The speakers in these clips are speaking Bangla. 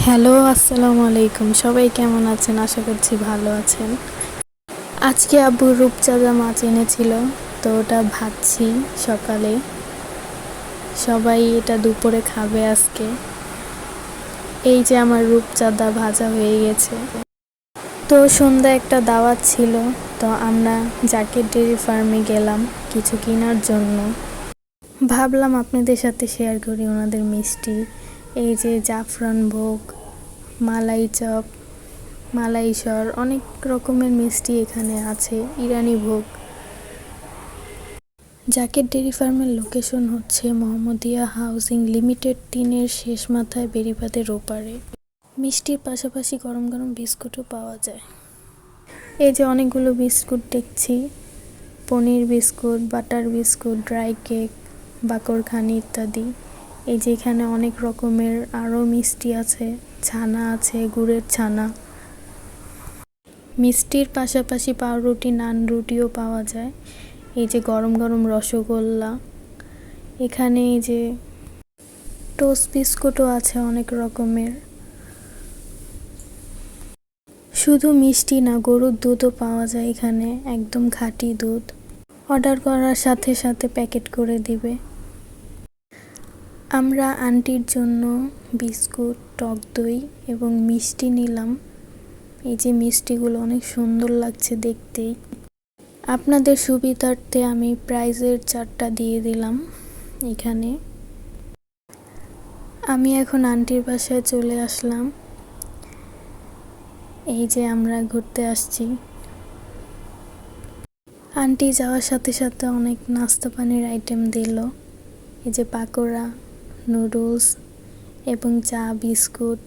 হ্যালো, আসসালামু আলাইকুম। সবাই কেমন আছেন? আশা করছি ভালো আছেন। আজকে আব্বু রূপচাঁদা মাছ এনেছিল, তো ওটা ভাজছি সকালে। সবাই এটা দুপুরে খাবে আজকে। এই যে আমার রূপচাঁদা ভাজা হয়ে গেছে। তো সন্ধ্যা একটা দাওয়াত ছিল, তো আমরা জাকের ডেইরি ফার্মে গেলাম কিছু কেনার জন্য। ভাবলাম আপনাদের সাথে শেয়ার করি ওনাদের মিষ্টি। এই যে জাফরান ভোগ, মালাই চপ, মালাইস্বর, অনেক রকমের মিষ্টি এখানে আছে, ইরানি ভোগ। জাকের ডেইরি ফার্মের লোকেশন হচ্ছে মোহাম্মদিয়া হাউজিং লিমিটেড 3-এর শেষ মাথায়, বেড়িবাঁধের ওপারে। মিষ্টির পাশাপাশি গরম গরম বিস্কুটও পাওয়া যায়। এই যে অনেকগুলো বিস্কুট দেখছি, paneer biscuit, butter biscuit, dry cake, bakarkhani ইত্যাদি। এই যে এখানে অনেক রকমের আরও মিষ্টি আছে, ছানা আছে, গুড়ের ছানা। মিষ্টির পাশাপাশি পাউরুটি, নান, রুটিও পাওয়া যায়। এই যে গরম গরম রসগোল্লা। এখানে এই যে টোস্ট বিস্কুটও আছে অনেক রকমের। শুধু মিষ্টি না, গরুর দুধও পাওয়া যায় এখানে, একদম খাঁটি দুধ। অর্ডার করার সাথে সাথে প্যাকেট করে দিবে। আমরা আন্টির জন্য বিস্কুট, টক দই এবং মিষ্টি নিলাম। এই যে মিষ্টিগুলো অনেক সুন্দর লাগছে দেখতেই। আপনাদের সুবিধার্থে আমি প্রাইজের চার্টটা দিয়ে দিলাম এখানে। আমি এখন আন্টির বাসায় চলে আসলাম। এই যে আমরা ঘুরতে আসছি। আন্টি যাওয়ার সাথে সাথে অনেক নাস্তা পানির আইটেম দিল। এই যে পাকোড়া, নুডলস এবং চা, বিস্কুট,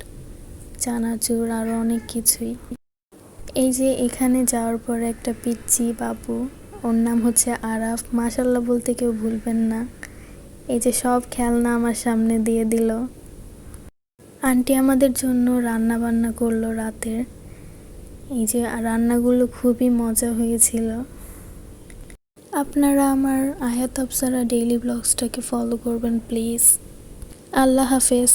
চানাচুর, আরও অনেক কিছুই। এই যে এখানে যাওয়ার পর একটা পিচ্চি বাবু, ওর নাম হচ্ছে আরাফ, মাশাল্লাহ বলতে কেউ ভুলবেন না। এই যে সব খেলনা আমার সামনে দিয়ে দিল। আন্টি আমাদের জন্য রান্না বান্না করলো রাতের। এই যে রান্নাগুলো খুবই মজা হয়েছিল। আপনারা আমার আয়াত আফসারা ডেইলি ব্লগসটাকে ফলো করবেন প্লিজ। আল্লাহ হাফেজ।